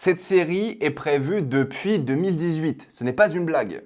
Cette série est prévue depuis 2018, ce n'est pas une blague.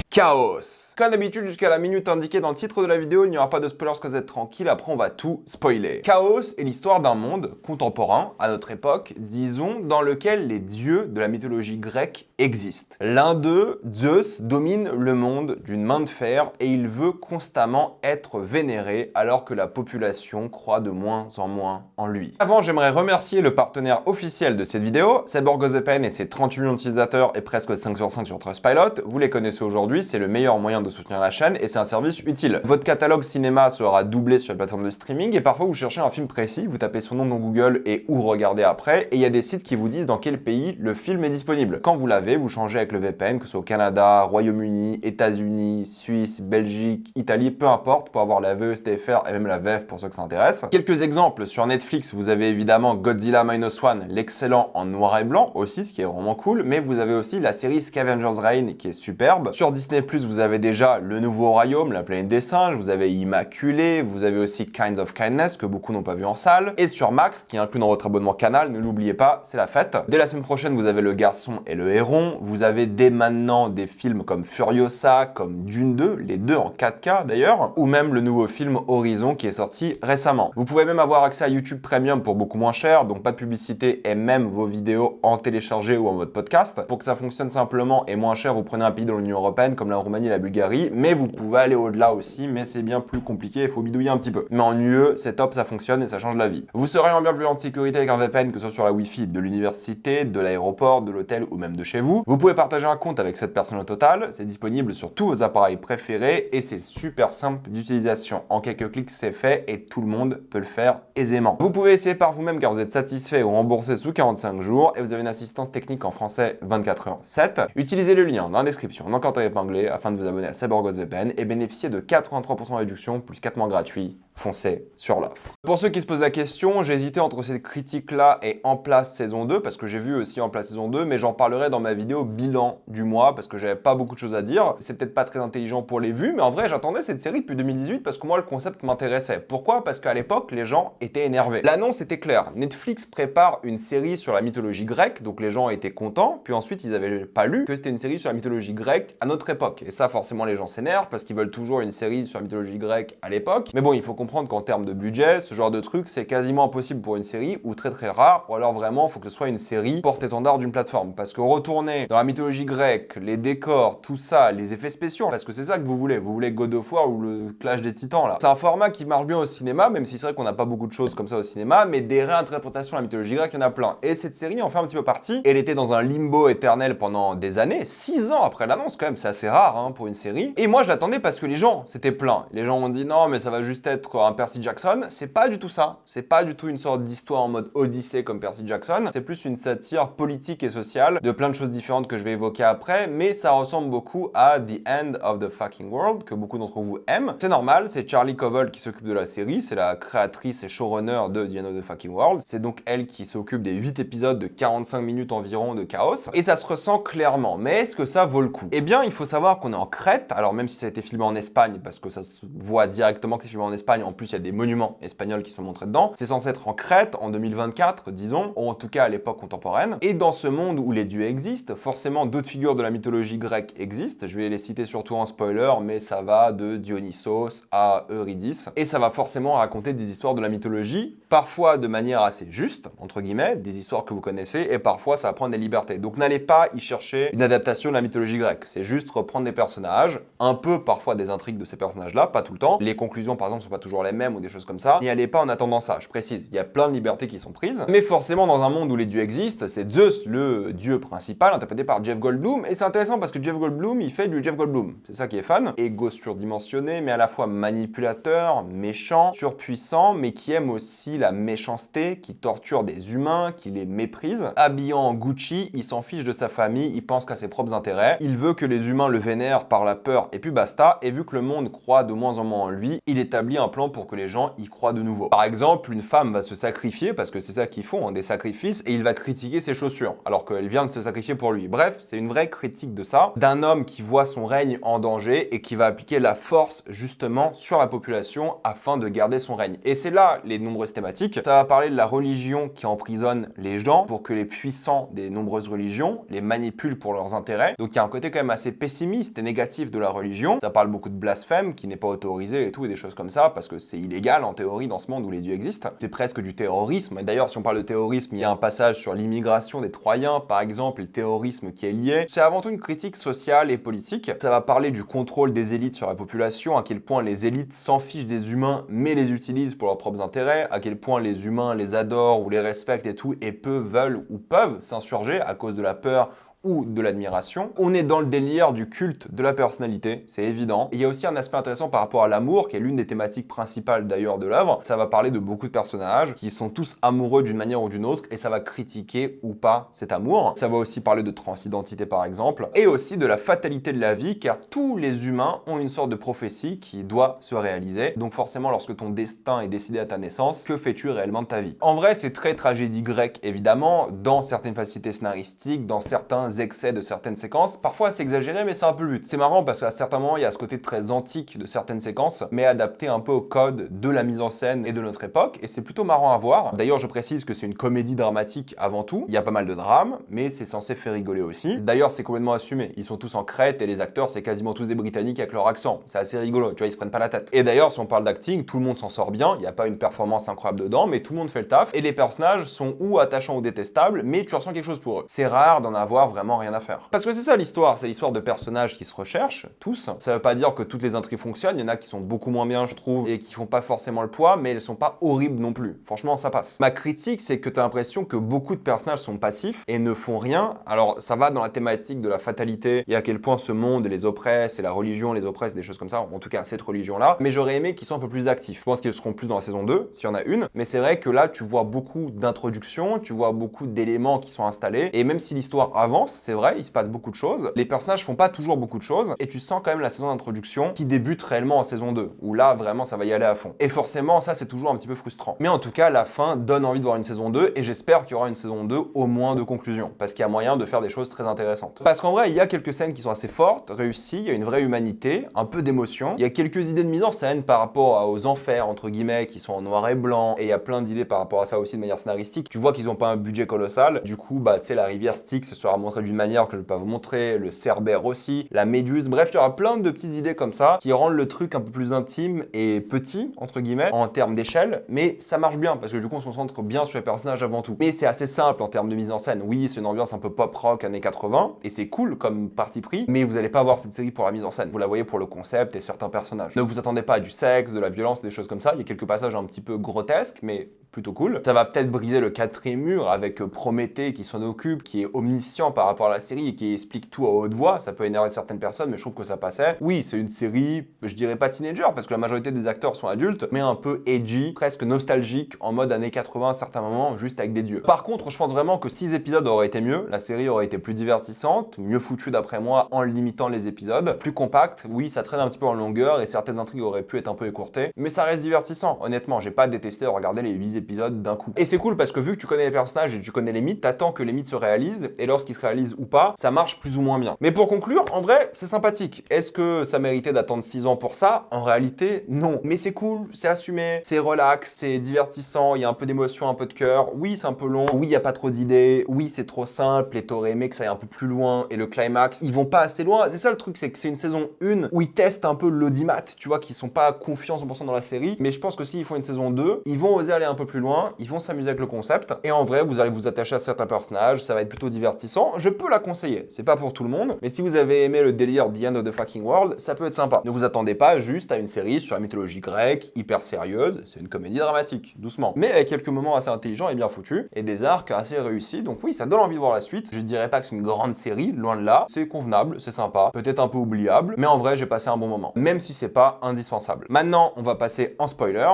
Chaos. Comme d'habitude, jusqu'à la minute indiquée dans le titre de la vidéo, il n'y aura pas de spoilers, que vous êtes tranquille, après on va tout spoiler. Chaos est l'histoire d'un monde contemporain, à notre époque, disons, dans lequel les dieux de la mythologie grecque existent. L'un d'eux, Zeus, domine le monde d'une main de fer et il veut constamment être vénéré alors que la population croit de moins en moins en lui. Avant, j'aimerais remercier le partenaire officiel de cette vidéo, c'est BorgosVPN et ses 38 millions d'utilisateurs et presque 5 sur 5 sur Trustpilot. Vous les connaissez aujourd'hui, c'est le meilleur moyen de soutenir la chaîne et c'est un service utile. Votre catalogue cinéma sera doublé sur la plateforme de streaming et parfois vous cherchez un film précis, vous tapez son nom dans Google et où regarder après et il y a des sites qui vous disent dans quel pays le film est disponible. Quand vous l'avez, vous changez avec le VPN, que ce soit au Canada, Royaume-Uni, États-Unis, Suisse, Belgique, Italie, peu importe, pour avoir la VE, STFR et même la VF pour ceux que ça intéresse. Quelques exemples, sur Netflix, vous avez évidemment Godzilla Minus One, l'excellent en noir et blanc aussi, ce qui est vraiment cool, mais vous avez aussi la série Scavenger's Reign qui est superbe. Sur Disney+, vous avez déjà Le Nouveau Royaume, La Planète des Singes, vous avez Immaculé, vous avez aussi Kinds of Kindness, que beaucoup n'ont pas vu en salle, et sur Max, qui est inclus dans votre abonnement canal, ne l'oubliez pas, c'est la fête. Dès la semaine prochaine, vous avez Le Garçon et le Héron, vous avez dès maintenant des films comme Furiosa, comme Dune 2, les deux en 4K d'ailleurs, ou même le nouveau film Horizon qui est sorti récemment. Vous pouvez même avoir accès à YouTube Premium pour beaucoup moins cher, donc pas de publicité et même vos vidéos en téléchargé ou en mode podcast. Pour que ça fonctionne simplement et moins cher, vous prenez un pays de l'Union Européenne comme la Roumanie et la Bulgarie, mais vous pouvez aller au-delà aussi, mais c'est bien plus compliqué, il faut bidouiller un petit peu. Mais en UE, c'est top, ça fonctionne et ça change la vie. Vous serez en bien plus grande sécurité avec un VPN, que ce soit sur la Wi-Fi de l'université, de l'aéroport, de l'hôtel ou même de chez vous. Vous pouvez partager un compte avec cette personne au total, c'est disponible sur tous vos appareils préférés et c'est super simple d'utilisation. En quelques clics, c'est fait et tout le monde peut le faire aisément. Vous pouvez essayer par vous-même car vous êtes satisfait ou remboursé sous 45 jours et vous avez une assistance technique en français 24h/7. Utilisez le lien dans la description, dans le commentaire épinglé, afin de vous abonner à BorgosVPN et bénéficier de 83% de réduction plus 4 mois gratuits. Foncez sur l'offre. Pour ceux qui se posent la question, j'ai hésité entre cette critique-là et En Place saison 2, parce que j'ai vu aussi En Place saison 2, mais j'en parlerai dans ma vidéo bilan du mois, parce que j'avais pas beaucoup de choses à dire. C'est peut-être pas très intelligent pour les vues, mais en vrai, j'attendais cette série depuis 2018 parce que moi, le concept m'intéressait. Pourquoi? Parce qu'à l'époque, les gens étaient énervés. L'annonce était claire. Netflix prépare une série sur la mythologie grecque, donc les gens étaient contents, puis ensuite, ils avaient pas lu que c'était une série sur la mythologie grecque à notre époque. Et ça, forcément, les gens s'énervent parce qu'ils veulent toujours une série sur la mythologie grecque à l'époque. Mais bon, il faut comprendre qu'en termes de budget, ce genre de truc, c'est quasiment impossible pour une série, ou très très rare, ou alors vraiment, il faut que ce soit une série porte-étendard d'une plateforme. Parce que retourner dans la mythologie grecque, les décors, tout ça, les effets spéciaux, parce que c'est ça que vous voulez God of War ou le Clash des Titans là. C'est un format qui marche bien au cinéma, même si c'est vrai qu'on n'a pas beaucoup de choses comme ça au cinéma, mais des réinterprétations de la mythologie grecque, il y en a plein. Et cette série en fait un petit peu partie. Elle était dans un limbo éternel pendant des années, 6 ans après l'annonce quand même, c'est assez rare hein, pour une série. Et moi je l'attendais parce que les gens, c'était plein. Les gens ont dit non mais ça va juste être un Percy Jackson. C'est pas du tout ça. C'est pas du tout une sorte d'histoire en mode Odyssée comme Percy Jackson. C'est plus une satire politique et sociale de plein de choses différentes que je vais évoquer après, mais ça ressemble beaucoup à The End of the Fucking World, que beaucoup d'entre vous aiment. C'est normal, c'est Charlie Covell qui s'occupe de la série, c'est la créatrice et showrunner de The End of the Fucking World. C'est donc elle qui s'occupe des 8 épisodes de 45 minutes environ de Chaos, et ça se ressent clairement. Mais est-ce que ça vaut le coup? Eh bien, il faut savoir qu'on est en Crète, alors même si ça a été filmé en Espagne, parce que ça se voit directement que c'est filmé en Espagne, en plus il y a des monuments espagnols qui sont montrés dedans. C'est censé être en Crète en 2024, disons, ou en tout cas à l'époque contemporaine. Et dans ce monde où les dieux existent, forcément d'autres figures de la mythologie grecque existent. Je vais les citer surtout en spoiler, mais ça va de Dionysos à Eurydice. Et ça va forcément raconter des histoires de la mythologie, parfois de manière assez juste, entre guillemets, des histoires que vous connaissez, et parfois ça va prendre des libertés. Donc n'allez pas y chercher une adaptation de la mythologie grecque. C'est juste reprendre des personnages, un peu parfois des intrigues de ces personnages-là, pas tout le temps. Les conclusions par exemple sont pas toujours les mêmes ou des choses comme ça. N'y allez pas en attendant ça, je précise. Il y a plein de libertés qui sont prises. Mais forcément dans un monde où les dieux existent, c'est Zeus le dieu principal, interprété par Jeff Goldblum. Et c'est intéressant parce que Jeff Goldblum, il fait du Jeff Goldblum. C'est ça qui est fun. Ego surdimensionné, mais à la fois manipulateur, méchant, surpuissant, mais qui aime aussi la méchanceté, qui torture des humains, qui les méprise. Habillant en Gucci, il s'en fiche de sa famille, il pense qu'à ses propres intérêts. Il veut que les humains le vénèrent par la peur et puis basta, et vu que le monde croit de moins en moins en lui, il établit un plan pour que les gens y croient de nouveau. Par exemple, une femme va se sacrifier, parce que c'est ça qu'ils font, hein, des sacrifices, et il va critiquer ses chaussures, alors qu'elle vient de se sacrifier pour lui. Bref, c'est une vraie critique de ça, d'un homme qui voit son règne en danger et qui va appliquer la force justement sur la population afin de garder son règne. Et c'est là les nombreuses thématiques. Ça va parler de la religion qui emprisonne les gens pour que les puissants des nombreuses religions les manipulent pour leurs intérêts. Donc il y a un côté quand même assez pessimiste et négatif de la religion. Ça parle beaucoup de blasphème qui n'est pas autorisé et tout, et des choses comme ça, parce que c'est illégal en théorie dans ce monde où les dieux existent. C'est presque du terrorisme. Et d'ailleurs, si on parle de terrorisme, il y a un passage sur l'immigration des Troyens, par exemple, et le terrorisme qui est lié. C'est avant tout une critique sociale et politique. Ça va parler du contrôle des élites sur la population, à quel point les élites s'en fichent des humains, mais les utilisent pour leurs propres intérêts, à quel point les humains les adorent ou les respectent et tout, et peu veulent ou peuvent s'insurger à cause de la peur ou de l'admiration. On est dans le délire du culte de la personnalité, c'est évident. Et il y a aussi un aspect intéressant par rapport à l'amour, qui est l'une des thématiques principales d'ailleurs de l'œuvre. Ça va parler de beaucoup de personnages qui sont tous amoureux d'une manière ou d'une autre, et ça va critiquer ou pas cet amour. Ça va aussi parler de transidentité par exemple, et aussi de la fatalité de la vie, car tous les humains ont une sorte de prophétie qui doit se réaliser. Donc forcément, lorsque ton destin est décidé à ta naissance, que fais-tu réellement de ta vie? En vrai, c'est très tragédie grecque évidemment, dans certaines facilités scénaristiques, dans certains excès de certaines séquences. Parfois c'est exagéré, mais c'est un peu le but. C'est marrant parce qu'à certains moments, il y a ce côté très antique de certaines séquences, mais adapté un peu au code de la mise en scène et de notre époque, et c'est plutôt marrant à voir. D'ailleurs, je précise que c'est une comédie dramatique avant tout. Il y a pas mal de drame, mais c'est censé faire rigoler aussi. D'ailleurs, c'est complètement assumé. Ils sont tous en Crète et les acteurs, c'est quasiment tous des Britanniques avec leur accent. C'est assez rigolo, tu vois, ils se prennent pas la tête. Et d'ailleurs, si on parle d'acting, tout le monde s'en sort bien. Il n'y a pas une performance incroyable dedans, mais tout le monde fait le taf. Et les personnages sont ou attachants ou détestables, mais tu ressens quelque chose pour eux. C'est rare d'en avoir vraiment rien à faire. Parce que c'est ça l'histoire, c'est l'histoire de personnages qui se recherchent, tous. Ça veut pas dire que toutes les intrigues fonctionnent, il y en a qui sont beaucoup moins bien, je trouve, et qui font pas forcément le poids, mais elles sont pas horribles non plus. Franchement, ça passe. Ma critique, c'est que t'as l'impression que beaucoup de personnages sont passifs et ne font rien. Alors, ça va dans la thématique de la fatalité, et à quel point ce monde les oppresse, et la religion les oppresse, des choses comme ça, en tout cas cette religion-là, mais j'aurais aimé qu'ils soient un peu plus actifs. Je pense qu'ils seront plus dans la saison 2, s'il y en a une, mais c'est vrai que là, tu vois beaucoup d'introductions, tu vois beaucoup d'éléments qui sont installés, et même si l'histoire avance, c'est vrai, il se passe beaucoup de choses, les personnages font pas toujours beaucoup de choses, et tu sens quand même la saison d'introduction qui débute réellement en saison 2, où là, vraiment, ça va y aller à fond. Et forcément, ça, c'est toujours un petit peu frustrant. Mais en tout cas, la fin donne envie de voir une saison 2, et j'espère qu'il y aura une saison 2 au moins de conclusion, parce qu'il y a moyen de faire des choses très intéressantes. Parce qu'en vrai, il y a quelques scènes qui sont assez fortes, réussies, il y a une vraie humanité, un peu d'émotion, il y a quelques idées de mise en scène par rapport aux enfers, entre guillemets, qui sont en noir et blanc, et il y a plein d'idées par rapport à ça aussi de manière scénaristique. Tu vois qu'ils ont pas un budget colossal, du coup, bah, tu sais, la rivière Styx sera montrée d'une manière que je vais pas vous montrer, le Cerbère aussi, la Méduse, bref, il y aura plein de petites idées comme ça qui rendent le truc un peu plus intime et petit, entre guillemets, en termes d'échelle, mais ça marche bien parce que du coup on se concentre bien sur les personnages avant tout. Mais c'est assez simple en termes de mise en scène. Oui, c'est une ambiance un peu pop-rock années 80 et c'est cool comme parti pris, mais vous allez pas voir cette série pour la mise en scène. Vous la voyez pour le concept et certains personnages. Ne vous attendez pas à du sexe, de la violence, des choses comme ça. Il y a quelques passages un petit peu grotesques, mais plutôt cool. Ça va peut-être briser le quatrième mur avec Prométhée qui s'en occupe, qui est omniscient par rapport à la série et qui explique tout à haute voix. Ça peut énerver certaines personnes, mais je trouve que ça passait. Oui, c'est une série, je dirais pas teenager, parce que la majorité des acteurs sont adultes, mais un peu edgy, presque nostalgique, en mode années 80 à certains moments, juste avec des dieux. Par contre, je pense vraiment que 6 épisodes auraient été mieux. La série aurait été plus divertissante, mieux foutue d'après moi, en limitant les épisodes. Plus compacte, oui, ça traîne un petit peu en longueur et certaines intrigues auraient pu être un peu écourtées, mais ça reste divertissant. Honnêtement, j'ai pas détesté regarder les 8 épisodes d'un coup. Et c'est cool parce que vu que tu connais les personnages et tu connais les mythes, t'attends que les mythes se réalisent, et lorsqu'ils se réalisent ou pas, ça marche plus ou moins bien. Mais pour conclure, en vrai, c'est sympathique. Est-ce que ça méritait d'attendre 6 ans pour ça? En réalité, non. Mais c'est cool, c'est assumé, c'est relax, c'est divertissant, il y a un peu d'émotion, un peu de cœur. Oui, c'est un peu long, oui, il y a pas trop d'idées, oui, c'est trop simple, et t'aurais aimé que ça aille un peu plus loin, et le climax, ils vont pas assez loin. C'est ça le truc, c'est que c'est une saison 1 où ils testent un peu l'audimat, tu vois, qu'ils sont pas confiants 100% dans la série, mais je pense que s'ils font une saison 2, ils vont oser aller un peu plus loin, ils vont s'amuser avec le concept, et en vrai, vous allez vous attacher à certains personnages, ça va être plutôt divertissant. Je peux la conseiller, c'est pas pour tout le monde, mais si vous avez aimé le délire The End of the Fucking World, ça peut être sympa. Ne vous attendez pas juste à une série sur la mythologie grecque, hyper sérieuse, c'est une comédie dramatique, doucement. Mais avec quelques moments assez intelligents et bien foutus, et des arcs assez réussis, donc oui, ça donne envie de voir la suite. Je dirais pas que c'est une grande série, loin de là, c'est convenable, c'est sympa, peut-être un peu oubliable, mais en vrai, j'ai passé un bon moment, même si c'est pas indispensable. Maintenant, on va passer en spoiler.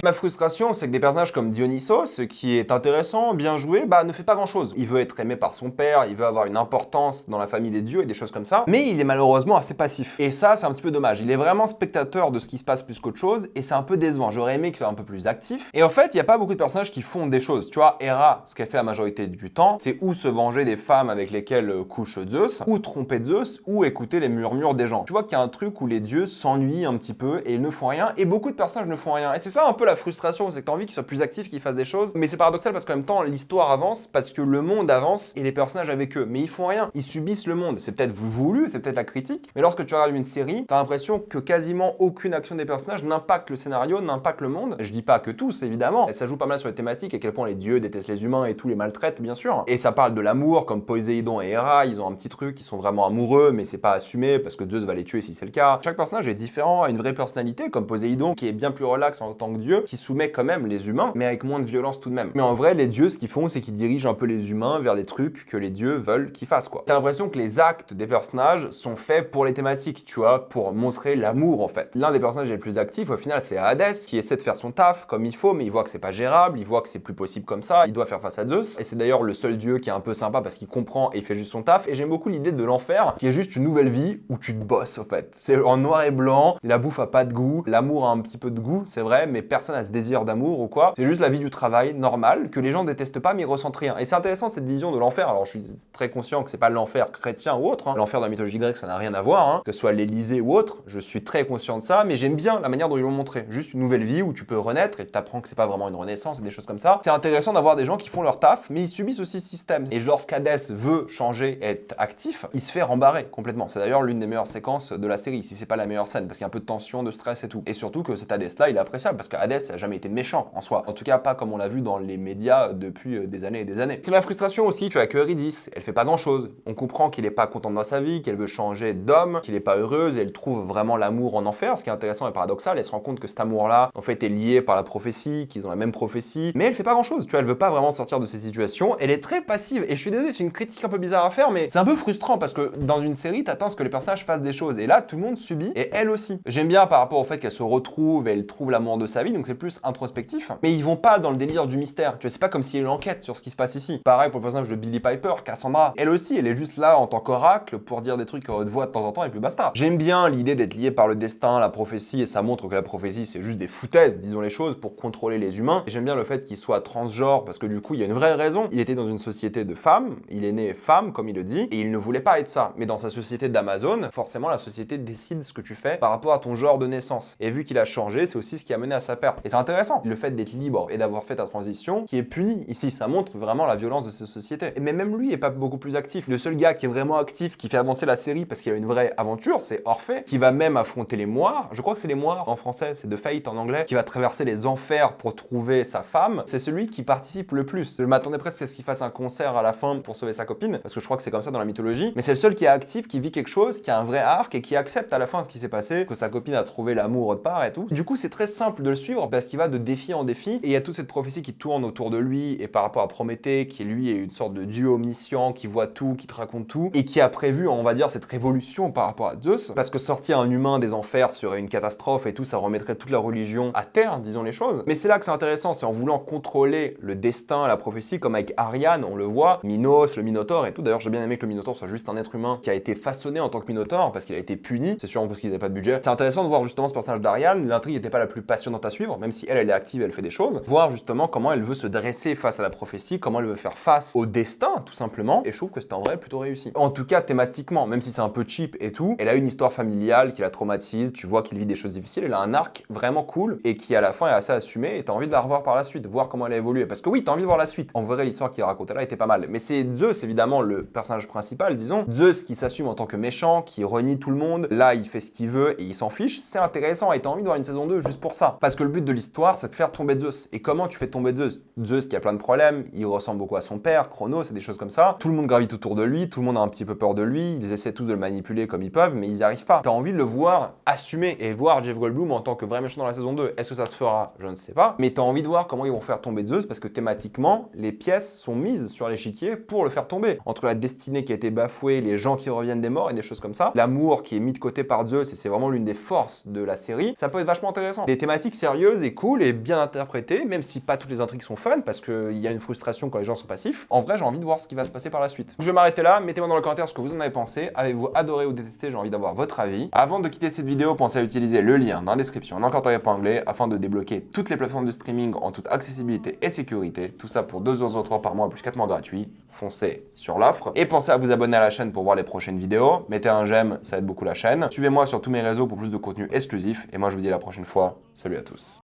Ma frustration, c'est que des personnages comme Dionysos, qui est intéressant, bien joué, ne fait pas grand-chose. Il veut être aimé par son père, il veut avoir une importance dans la famille des dieux et des choses comme ça, mais il est malheureusement assez passif. Et ça, c'est un petit peu dommage. Il est vraiment spectateur de ce qui se passe plus qu'autre chose, et c'est un peu décevant. J'aurais aimé qu'il soit un peu plus actif. Et en fait, il n'y a pas beaucoup de personnages qui font des choses. Tu vois, Hera, ce qu'elle fait la majorité du temps, c'est ou se venger des femmes avec lesquelles couche Zeus, ou tromper Zeus, ou écouter les murmures des gens. Tu vois qu'il y a un truc où les dieux s'ennuient un petit peu et ils ne font rien, et beaucoup de personnages ne font rien. Et c'est ça un peu la frustration, c'est que t'as envie qu'ils soient plus actifs, qu'ils fassent des choses, mais c'est paradoxal parce qu'en même temps, l'histoire avance, parce que le monde avance, et les personnages avec eux. Mais ils font rien, ils subissent le monde. C'est peut-être voulu, c'est peut-être la critique, mais lorsque tu regardes une série, t'as l'impression que quasiment aucune action des personnages n'impacte le scénario, n'impacte le monde. Je dis pas que tous, évidemment, et ça joue pas mal sur les thématiques, et à quel point les dieux détestent les humains et tout les maltraitent, bien sûr. Et ça parle de l'amour, comme Poséidon et Héra, ils ont un petit truc, ils sont vraiment amoureux, mais c'est pas assumé, parce que Zeus va les tuer si c'est le cas. Chaque personnage est différent, a une vraie personnalité, comme Poséidon, qui est bien plus relax en tant que dieu, qui soumet quand même les humains, mais avec moins de violence tout de même. Mais en vrai, les dieux, ce qu'ils font, c'est qu'ils dirigent un peu les humains vers des trucs que les dieux veulent qu'ils fassent, quoi. T'as l'impression que les actes des personnages sont faits pour les thématiques, tu vois, pour montrer l'amour, en fait. L'un des personnages les plus actifs, au final, c'est Hadès, qui essaie de faire son taf comme il faut, mais il voit que c'est pas gérable, il voit que c'est plus possible comme ça, il doit faire face à Zeus, et c'est d'ailleurs le seul dieu qui est un peu sympa parce qu'il comprend et il fait juste son taf, et j'aime beaucoup l'idée de l'enfer, qui est juste une nouvelle vie où tu te bosses, en fait. C'est en noir et blanc, la bouffe a pas de goût, l'amour a un petit peu de goût, c'est vrai, mais personne a ce désir d'amour ou quoi. C'est juste la vie du travail, normal, que les gens détestent pas, mais ils ressentent rien. Et c'est intéressant cette vision de l'enfer. Alors je suis très conscient que c'est pas l'enfer chrétien ou autre, hein. L'enfer dans la mythologie grecque, ça n'a rien à voir, hein. Que ce soit l'Élysée ou autre, je suis très conscient de ça, mais j'aime bien la manière dont ils l'ont montré. Juste une nouvelle vie où tu peux renaître et tu apprends que c'est pas vraiment une renaissance et des choses comme ça. C'est intéressant d'avoir des gens qui font leur taf, mais ils subissent aussi ce système. Et lorsqu'Hadès veut changer et être actif, il se fait rembarrer complètement. C'est d'ailleurs l'une des meilleures séquences de la série, si c'est pas la meilleure scène, parce qu'il y a un peu de tension, de stress et tout. Et surtout que cet Hadès-là, il est appréciable, parce qu'Hadès a jamais été méchant en soi. En tout cas, pas comme on l'a vu dans les médias depuis des années et des années. C'est ma frustration aussi, tu vois, avec Eurydice. Elle fait pas grand-chose. On comprend qu'il est pas content dans sa vie, qu'elle veut changer d'homme, qu'il est pas heureuse, et elle trouve vraiment l'amour en enfer. Ce qui est intéressant et paradoxal, elle se rend compte que cet amour-là, en fait, est lié par la prophétie, qu'ils ont la même prophétie. Mais elle fait pas grand-chose, tu vois, elle veut pas vraiment sortir de ces situations. Elle est très passive. Et je suis désolé, c'est une critique un peu bizarre à faire, mais c'est un peu frustrant parce que dans une série, t'attends ce que les personnages fassent des choses. Et là, tout le monde subit, et elle aussi. J'aime bien par rapport au fait qu'elle se retrouve et elle trouve l'amour de sa vie, donc c'est plus introspectif. Mais ils vont pas dans le délire du mystère. Tu vois, c'est pas comme s'il y a une enquête sur ce qui se passe ici. Pareil pour le personnage de Billie Piper, Cassandra. Elle aussi, elle est juste là en tant qu'oracle pour dire des trucs à haute voix de temps en temps et puis basta. J'aime bien l'idée d'être lié par le destin, la prophétie, et ça montre que la prophétie c'est juste des foutaises, disons les choses, pour contrôler les humains. Et j'aime bien le fait qu'il soit transgenre parce que du coup il y a une vraie raison. Il était dans une société de femmes, il est né femme comme il le dit, et il ne voulait pas être ça. Mais dans sa société d'Amazon, forcément la société décide ce que tu fais par rapport à ton genre de naissance. Et vu qu'il a changé, c'est aussi ce qui a mené à sa perte. Et c'est intéressant, le fait d'être libre et d'avoir fait ta transition, qui est puni. Ici, ça montre vraiment la violence de ces sociétés. Mais même lui est pas beaucoup plus actif. Le seul gars qui est vraiment actif, qui fait avancer la série parce qu'il y a une vraie aventure, c'est Orphée, qui va même affronter les moires. Je crois que c'est les moires en français, c'est The Fate en anglais, qui va traverser les enfers pour trouver sa femme. C'est celui qui participe le plus. Je m'attendais presque à ce qu'il fasse un concert à la fin pour sauver sa copine, parce que je crois que c'est comme ça dans la mythologie. Mais c'est le seul qui est actif, qui vit quelque chose, qui a un vrai arc et qui accepte à la fin ce qui s'est passé, que sa copine a trouvé l'amour autre part et tout. Du coup, c'est très simple de le suivre parce qu'il va de défi en défi et il y a toute cette prophétie qui tourne autour de lui et par rapport à Prométhée, qui lui est une sorte de dieu omniscient, qui voit tout, qui te raconte tout et qui a prévu, on va dire, cette révolution par rapport à Zeus, parce que sortir un humain des enfers serait une catastrophe et tout, ça remettrait toute la religion à terre, disons les choses. Mais c'est là que c'est intéressant, c'est en voulant contrôler le destin, la prophétie, comme avec Ariane, on le voit, Minos, le Minotaure et tout. D'ailleurs, j'ai bien aimé que le Minotaure soit juste un être humain qui a été façonné en tant que Minotaure parce qu'il a été puni, c'est sûrement parce qu'ils n'avaient pas de budget. C'est intéressant de voir justement ce personnage d'Ariane, l'intrigue n'était pas la plus passionnante à suivre, même si elle est active, elle fait des choses, voir justement comment elle veut se dresser face à la prophétie, comment elle veut faire face au destin, tout simplement, et je trouve que c'était en vrai plutôt réussi. En tout cas, thématiquement, même si c'est un peu cheap et tout, elle a une histoire familiale qui la traumatise, tu vois qu'il vit des choses difficiles, elle a un arc vraiment cool et qui à la fin est assez assumé et t'as envie de la revoir par la suite, voir comment elle a évolué. Parce que oui, t'as envie de voir la suite. En vrai, l'histoire qu'il racontait là était pas mal. Mais c'est Zeus, évidemment, le personnage principal, disons. Zeus qui s'assume en tant que méchant, qui renie tout le monde. Là, il fait ce qu'il veut et il s'en fiche. C'est intéressant et t'as envie de voir une saison 2 juste pour ça. Parce que le but de l'histoire, c'est de faire tomber Zeus. Et comment tu fais tomber Zeus? Zeus qui a plein de problèmes, il ressemble beaucoup à son père, Chronos, et des choses comme ça. Tout le monde gravite autour de lui, tout le monde a un petit peu peur de lui, ils essaient tous de le manipuler comme ils peuvent, mais ils n'y arrivent pas. T'as envie de le voir assumer et voir Jeff Goldblum en tant que vrai méchant dans la saison 2. Est-ce que ça se fera? Je ne sais pas. Mais t'as envie de voir comment ils vont faire tomber Zeus parce que thématiquement, les pièces sont mises sur l'échiquier pour le faire tomber. Entre la destinée qui a été bafouée, les gens qui reviennent des morts et des choses comme ça, l'amour qui est mis de côté par Zeus et c'est vraiment l'une des forces de la série, ça peut être vachement intéressant. Des thématiques sérieuses sérieuse et cool et bien interprétée, même si pas toutes les intrigues sont fun, parce qu'il y a une frustration quand les gens sont passifs. En vrai, j'ai envie de voir ce qui va se passer par la suite. Je vais m'arrêter là, mettez-moi dans les commentaires ce que vous en avez pensé. Avez-vous adoré ou détesté? J'ai envie d'avoir votre avis. Avant de quitter cette vidéo, pensez à utiliser le lien dans la description en anglais afin de débloquer toutes les plateformes de streaming en toute accessibilité et sécurité. Tout ça pour 2,03€ par mois plus 4 mois gratuits. Foncez sur l'offre. Et pensez à vous abonner à la chaîne pour voir les prochaines vidéos. Mettez un j'aime, ça aide beaucoup la chaîne. Suivez-moi sur tous mes réseaux pour plus de contenu exclusif. Et moi, je vous dis à la prochaine fois. Salut à tous.